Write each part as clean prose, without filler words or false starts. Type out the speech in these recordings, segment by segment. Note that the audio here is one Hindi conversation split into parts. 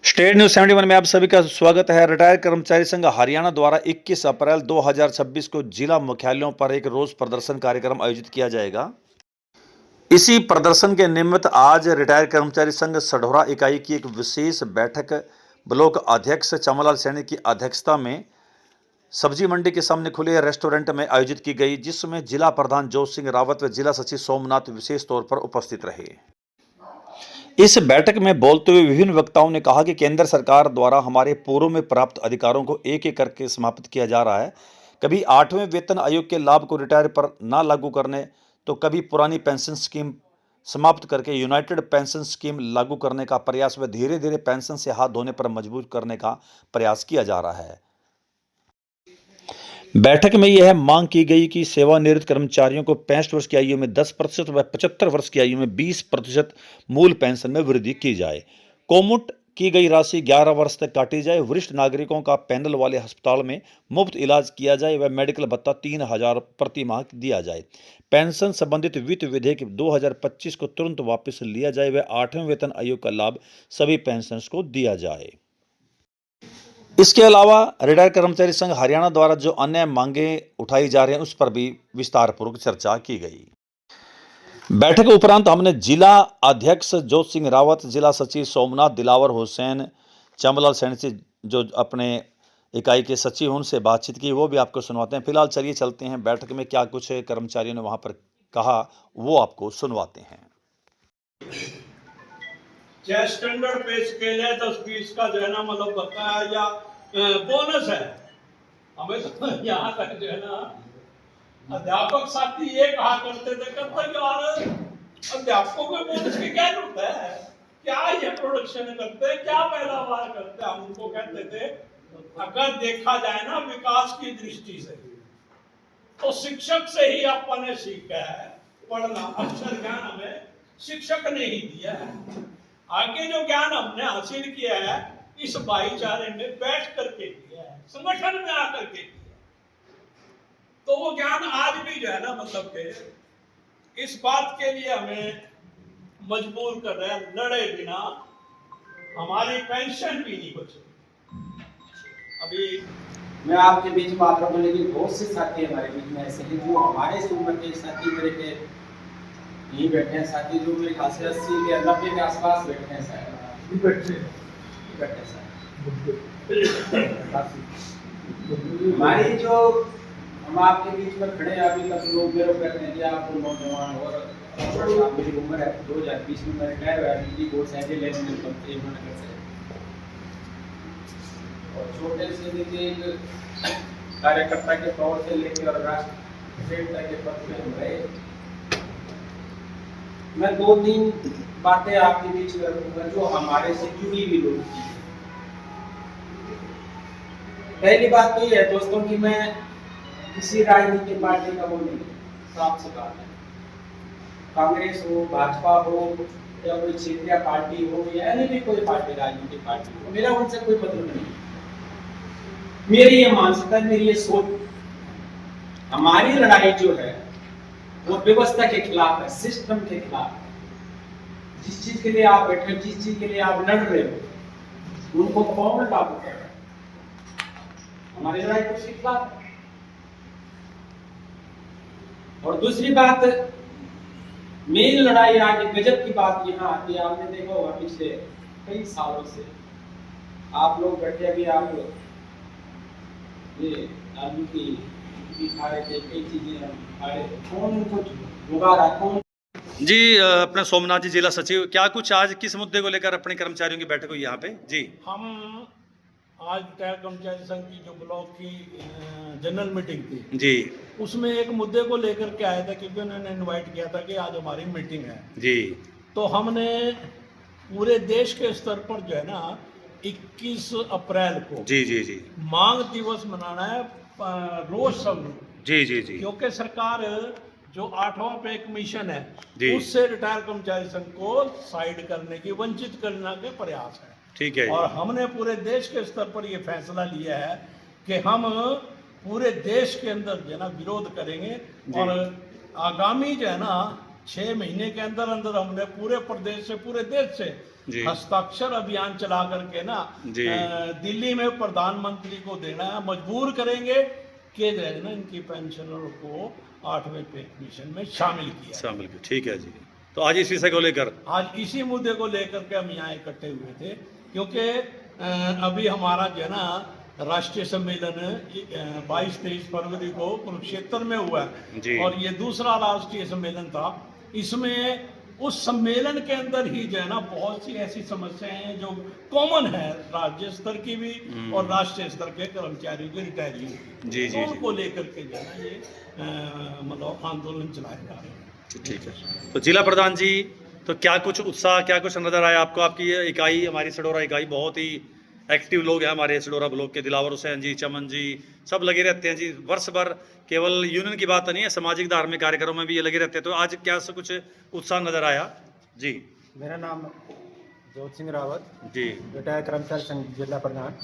स्टेट न्यूज 71 में आप सभी का स्वागत है। रिटायर्ड कर्मचारी संघ हरियाणा द्वारा 21 अप्रैल 2026 को जिला मुख्यालयों पर एक रोज प्रदर्शन कार्यक्रम आयोजित किया जाएगा। इसी प्रदर्शन के निमित्त आज रिटायर्ड कर्मचारी संघ सढौरा इकाई की एक विशेष बैठक ब्लॉक अध्यक्ष चमनलाल सैनी की अध्यक्षता में सब्जी मंडी के सामने खुले रेस्टोरेंट में आयोजित की गई, जिसमें जिला प्रधान जोत सिंह रावत व जिला सचिव सोमनाथ विशेष तौर पर उपस्थित रहे। इस बैठक में बोलते हुए विभिन्न वक्ताओं ने कहा कि केंद्र सरकार द्वारा हमारे पूर्व में प्राप्त अधिकारों को एक एक करके समाप्त किया जा रहा है। कभी 8वें वेतन आयोग के लाभ को रिटायर पर ना लागू करने, तो कभी पुरानी पेंशन स्कीम समाप्त करके यूनाइटेड पेंशन स्कीम लागू करने का प्रयास व धीरे धीरे पेंशन से हाथ धोने पर मजबूर करने का प्रयास किया जा रहा है। बैठक में यह मांग की गई कि सेवानिवृत्त कर्मचारियों को 65 वर्ष की आयु में 10% व 75 वर्ष की आयु में 20% मूल पेंशन में वृद्धि की जाए। कोमुट की गई राशि 11 वर्ष तक काटी जाए। वरिष्ठ नागरिकों का पैनल वाले अस्पताल में मुफ्त इलाज किया जाए व मेडिकल भत्ता 3000 प्रति माह दिया जाए। पेंशन संबंधित वित्त विधेयक 2025 को तुरंत वापस लिया जाए व 8वें वेतन आयोग का लाभ सभी पेंशनर्स को दिया जाए। इसके अलावा रिटायर्ड कर्मचारी संघ हरियाणा द्वारा जो अन्य मांगे उठाई जा रही हैं, उस पर भी विस्तारपूर्वक चर्चा की गई। बैठक उपरांत हमने जिला अध्यक्ष जोत सिंह रावत, जिला सचिव सोमनाथ, दिलावर हुसैन, चमनलाल सैनी से जो अपने इकाई के सचिव हैं, उनसे बातचीत की, वो भी आपको सुनवाते हैं। फिलहाल चलिए चलते हैं बैठक में क्या कुछ कर्मचारियों ने वहां पर कहा, वो आपको सुनवाते हैं। चाहे स्टैंडर्ड पे स्केल है 10-20 का जो है ना मतलब बकाया या बोनस है, हमें तो यहाँ तक जो है ना अध्यापक साथी ये कहा करते थे यार अध्यापकों को बोनस की क्या जरूरत है, क्या ये प्रोडक्शन करते हैं, क्या पैदावार करते हैं। हम उनको कहते थे अगर देखा जाए ना विकास की दृष्टि से तो शिक्षक से ही अपन ने सीखा है पढ़ना। अक्षर ज्ञान हमें शिक्षक ने ही दिया है। आगे जो ज्ञान हमने हासिल किया है इस भाईचारे में बैठ करके किया है, संगठन में आकर के किया, तो वो ज्ञान आज भी जो है ना मतलब के इस बात के लिए हमें मजबूर कर रहे हैं, लड़े बिना हमारी पेंशन भी नहीं बचे। अभी मैं आपके बीच में बात करूँ, लेकिन बहुत से साथी हमारे बीच में ऐसे हैं जो हमारे से उम्र के साथी मेरे के यही बैठे हैं, साथी जो मेरे खास 80 के 90 के आसपास बैठे हैं शायद बैठे हमारी जो हम आपके बीच में खड़े अभी तक लोग मेरे कहते हैं कि आप नौजवान और मेरी उम्र है 2020 में मैं रिटायर हुआ बिजली बोर्ड से लेने से और छोटे से नीचे एक कार्यकर्ता के तौर से लेकर राष्ट्रीय के पद में हम रहे। मैं 2-3 बातें आपके बीच करूंगा जो हमारे से जुड़ी हुई लोग की। पहली बात तो ये है दोस्तों कि मैं किसी राजनीतिक पार्टी का वो नहीं, साफ सी बात है। कांग्रेस हो, भाजपा हो या कोई क्षेत्रीय पार्टी हो या अन्य भी कोई पार्टी राजनीतिक पार्टी हो, मेरा उनसे कोई मतलब नहीं। मेरी ये मानसिकता, मेरी ये सोच, हमारी लड़ाई जो है वो व्यवस्था के खिलाफ है, सिस्टम के खिलाफ है। जिस चीज के लिए आप बैठे हो, जिस चीज के लिए आप लड़ रहे हो, उनको कौन लागू कर रहा है? हमारी लड़ाई तो उसके खिलाफ है। और दूसरी बात, मेन लड़ाई आज गजब की बात यहाँ आती है, आपने देखा होगा पिछले कई सालों से आप लोग बैठे, अभी आप ये आलू की खा रहे थे, कई चीजें हम खा रहे थे, कौन उनको भुगा रहा, कौन? जी अपने सोमनाथ जी, जिला सचिव, क्या कुछ आज किस मुद्दे को लेकर अपने कर्मचारियों की बैठक हुई यहाँ पे? जी, हम आज रिटायर्ड कर्मचारी संघ की जो ब्लॉक की जनरल मीटिंग थी जी, उसमें एक मुद्दे को लेकर के आया था, क्योंकि उन्होंने इनवाइट किया था कि आज हमारी मीटिंग है जी, तो हमने पूरे देश के स्तर पर जो है ना 21 अप्रैल को जी, जी, जी, मांग दिवस मनाना है, रोज सब, जी, जी, जी, क्योंकि सरकार जो 8वां पे कमीशन है जी, उससे रिटायर कर्मचारी संघ को साइड करने की, वंचित करने के प्रयास है। ठीक है। और हमने पूरे देश के स्तर पर यह फैसला लिया है कि हम पूरे देश के अंदर जो है ना विरोध करेंगे और आगामी जो है ना 6 महीने के अंदर अंदर हमने पूरे प्रदेश से, पूरे देश से जी। हस्ताक्षर अभियान चला करके ना जी। दिल्ली में प्रधानमंत्री को देना है, मजबूर करेंगे कि जो है ना इनकी पेंशनरों को 8वें पे कमीशन में शामिल किया। शामिल किया, ठीक है जी। तो आज इस विषय को लेकर आज इसी मुद्दे को लेकर के हम यहाँ इकट्ठे हुए थे, क्योंकि अभी हमारा जो है ना राष्ट्रीय सम्मेलन 22-23 फरवरी को कुरुक्षेत्र में हुआ जी। है, और ये दूसरा राष्ट्रीय सम्मेलन था। इसमें उस सम्मेलन के अंदर ही जो है ना बहुत सी ऐसी समस्याएं हैं जो कॉमन है, राज्य स्तर की भी और राष्ट्रीय स्तर के कर्मचारियों की रिटायरिंग की, जी, जी, तो उनको लेकर के जो है ना ये मतलब आंदोलन चलाए जा रहे हैं। ठीक है। तो जिला प्रधान जी, तो क्या कुछ उत्साह, क्या कुछ नजर आया आपको? आपकी ये इकाई, हमारी सडोरा इकाई, बहुत ही एक्टिव लोग हैं हमारे सडोरा ब्लॉक के। दिलावर हुसैन जी, चमन जी, सब लगे रहते हैं जी वर्ष भर। केवल यूनियन की बात नहीं है, सामाजिक धार्मिक कार्यक्रमों में भी ये लगे रहते हैं। तो आज क्या कुछ उत्साह नजर आया जी? मेरा नाम जोत सिंह रावत जी। रिटायर्ड कर्मचारी संघ जिला प्रधान।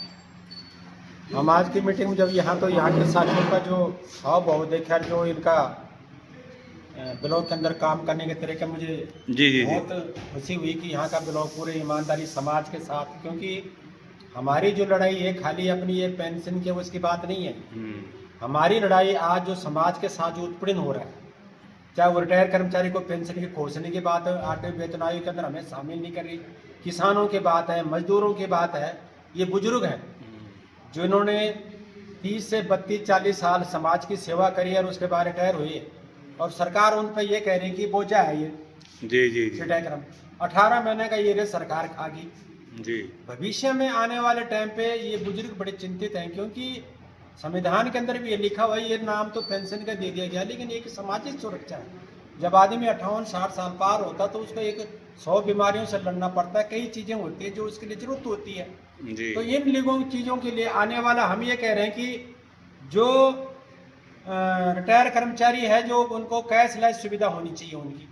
हम आज की मीटिंग में जब तो यहाँ के साथियों का जो हाव भाव देखा, जो इनका ब्लॉक के अंदर काम करने के तरीके, मुझे जी जी जी। बहुत खुशी हुई कि यहाँ का ब्लॉक पूरे ईमानदारी समाज के साथ, क्योंकि हमारी जो लड़ाई है खाली अपनी ये पेंशन के उसकी बात नहीं है। हमारी लड़ाई आज जो समाज के साथ जो उत्पीड़न हो रहा है, चाहे वो रिटायर कर्मचारी को पेंशन की घोषणा की बात है, 8वें वेतन आयोग के अंदर हमें शामिल नहीं कर रही, किसानों की बात है, मजदूरों की बात है, ये बुजुर्ग हैं जिन्होंने 30 से 32-40 साल समाज की सेवा करी और उसके बाद रिटायर हुए, और सरकार उन पर ये कह रही कि बोझा है ये जी जी जी रिटायर कर्म 18 महीने का ये सरकार खागी। जी। भविष्य में आने वाले टाइम पे ये बुजुर्ग बड़े चिंतित हैं, क्योंकि संविधान के अंदर भी ये लिखा हुआ है, ये नाम तो पेंशन का दे दिया गया, लेकिन एक सामाजिक सुरक्षा है। जब आदमी 58-60 साल पार होता तो उसको एक 100 बीमारियों से लड़ना पड़ता है, कई चीजें होती है जो उसके लिए जरूरत होती है। जी। तो इन लोगों चीजों के लिए आने वाला हम ये कह रहे हैं कि जो रिटायर कर्मचारी है, जो उनको कैशलेस सुविधा होनी चाहिए उनकी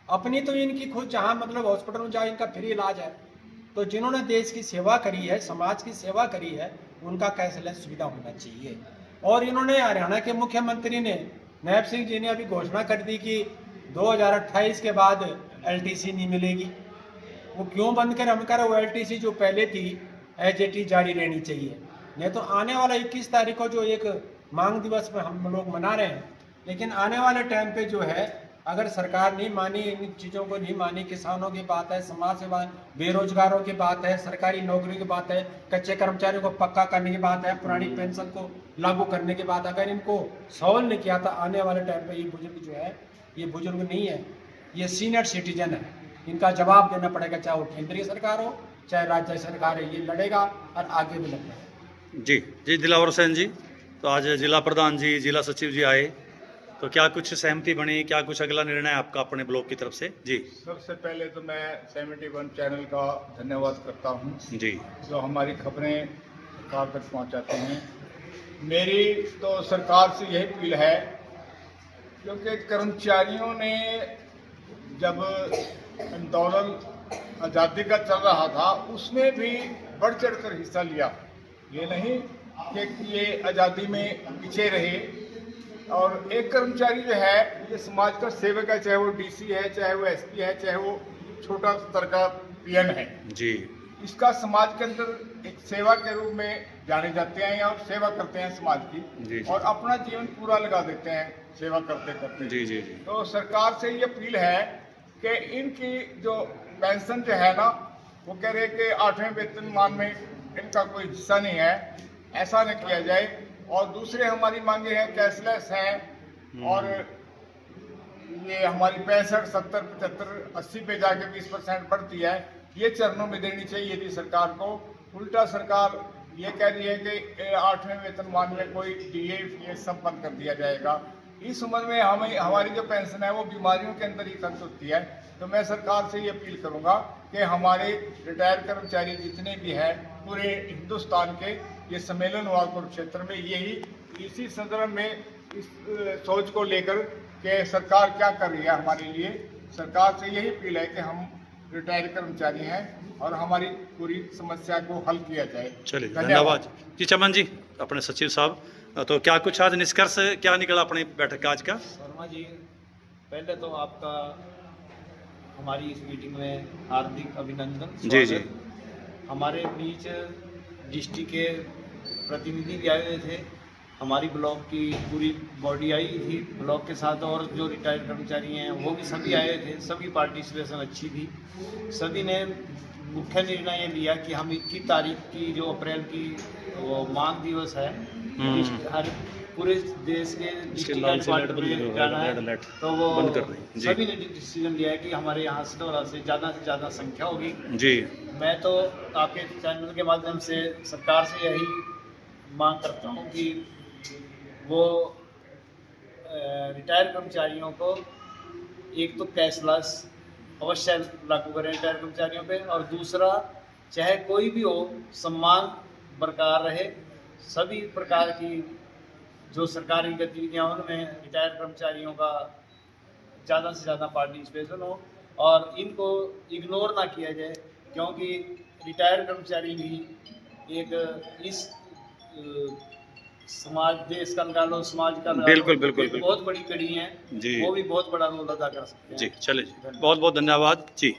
अपनी, तो इनकी खुद जहाँ मतलब हॉस्पिटल में जाए इनका फ्री इलाज है, तो जिन्होंने देश की सेवा करी है, समाज की सेवा करी है, उनका कैशलेस सुविधा होना चाहिए। और इन्होंने हरियाणा के मुख्यमंत्री ने नायब सिंह जी ने अभी घोषणा कर दी कि 2028 के बाद LTC नहीं मिलेगी। वो क्यों बंद कर हम करें, वो LTC जो पहले थी एज जारी रहनी चाहिए। नहीं तो आने वाला 21 तारीख को जो एक मांग दिवस में हम लोग मना रहे हैं, लेकिन आने वाले टाइम पे जो है अगर सरकार नहीं मानी, इन चीज़ों को नहीं मानी, किसानों की बात है, समाज सेवा, बेरोजगारों की बात है, सरकारी नौकरी की बात है, कच्चे कर्मचारियों को पक्का करने की बात है, पुरानी पेंशन को लागू करने की बात, अगर इनको सॉल्व नहीं किया तो आने वाले टाइम पे ये बुजुर्ग जो है, ये बुजुर्ग नहीं है, ये सीनियर सिटीजन है, इनका जवाब देना पड़ेगा, चाहे वो केंद्रीय सरकार हो चाहे राज्य सरकार है, ये लड़ेगा और आगे भी लड़ेगा। जी जी। दिलावर हुसैन जी, तो आज जिला प्रधान जी, जिला सचिव जी आए, तो क्या कुछ सहमति बनी, क्या कुछ अगला निर्णय आपका अपने ब्लॉक की तरफ से? जी। सबसे पहले तो मैं 71 चैनल का धन्यवाद करता हूं, जी। जो हमारी खबरें सरकार तक पहुंचाते हैं। मेरी तो सरकार से यही अपील है, क्योंकि कर्मचारियों ने जब आंदोलन आज़ादी का चल रहा था उसमें भी बढ़ चढ़कर हिस्सा लिया। ये नहीं कि ये आज़ादी में पीछे रहे। और एक कर्मचारी जो है ये समाज का सेवक है, चाहे वो DC है, चाहे वो SP है, चाहे वो छोटा स्तर का PN है जी। इसका समाज के अंदर एक सेवा के रूप में जाने जाते हैं और सेवा करते हैं समाज की जी। और अपना जीवन पूरा लगा देते हैं सेवा करते करते। जी जी जी। तो सरकार से ये अपील है कि इनकी जो पेंशन जो है ना, वो कह रहे कि 8वें वेतनमान में इनका कोई हिस्सा नहीं है, ऐसा न किया जाए। और दूसरे हमारी मांगे हैं कैशलेस है, और ये हमारी 65, 70, 75, 80 पे जाके 20% बढ़ती है, ये चरणों में देनी चाहिए थी सरकार को। उल्टा सरकार ये कह रही है कि 8वें वेतनमान में कोई DA ये सब बंद कर दिया जाएगा। इस उम्र में हमें हमारी जो पेंशन है वो बीमारियों के अंदर ही खर्च होती है। तो मैं सरकार से ये अपील करूंगा कि हमारे रिटायर कर्मचारी जितने भी हैं पूरे हिंदुस्तान के, ये सम्मेलन हुआ कुरुक्षेत्र में, यही इसी संदर्भ में इस सोच को लेकर कि सरकार क्या कर रही है हमारे लिए, सरकार से यही अपील है कि हम रिटायर कर्मचारी हैं और हमारी पूरी समस्या को हल किया जाए। चलिए, धन्यवाद जी। चमन जी, अपने सचिव साहब, तो क्या कुछ आज निष्कर्ष क्या निकला अपनी बैठक का आज का? शर्मा जी, पहले तो आपका हमारी इस मीटिंग में हार्दिक अभिनंदन। जी, जी। स्वागत। हमारे बीच डिस्ट्रिक्ट के प्रतिनिधि भी आए हुए थे, हमारी ब्लॉक की पूरी बॉडी आई थी, ब्लॉक के साथ और जो रिटायर्ड कर्मचारी हैं वो भी सभी आए थे। सभी पार्टिसिपेशन अच्छी थी। सभी ने मुख्य निर्णय ये लिया कि हम 21 तारीख की जो अप्रैल की वो मांग दिवस है, हर पूरे देश के डिस्ट्रिक्ट हेडक्वार्टर में जाना है, तो वो सभी ने डिसीजन लिया है कि हमारे यहाँ सिलौरा से ज़्यादा संख्या होगी। जी। मैं तो आपके चैनल के माध्यम से सरकार से यही मांग करता हूँ कि वो रिटायर्ड कर्मचारियों को एक तो कैशलेस अवश्य लागू करें रिटायर्ड कर्मचारियों पे, और दूसरा चाहे कोई भी हो सम्मान बरकरार रहे। सभी प्रकार की जो सरकारी गतिविधियाँ उनमें रिटायर्ड कर्मचारियों का ज़्यादा से ज़्यादा पार्टिसिपेशन हो और इनको इग्नोर ना किया जाए, क्योंकि रिटायर्ड कर्मचारी भी एक इस समाज, देश का निकालो, समाज का निकालो, बिल्कुल। एक बहुत बड़ी कड़ी है जी। वो भी बहुत बड़ा रोल अदा कर सकते हैं। जी, चलिए जी, बहुत बहुत धन्यवाद जी।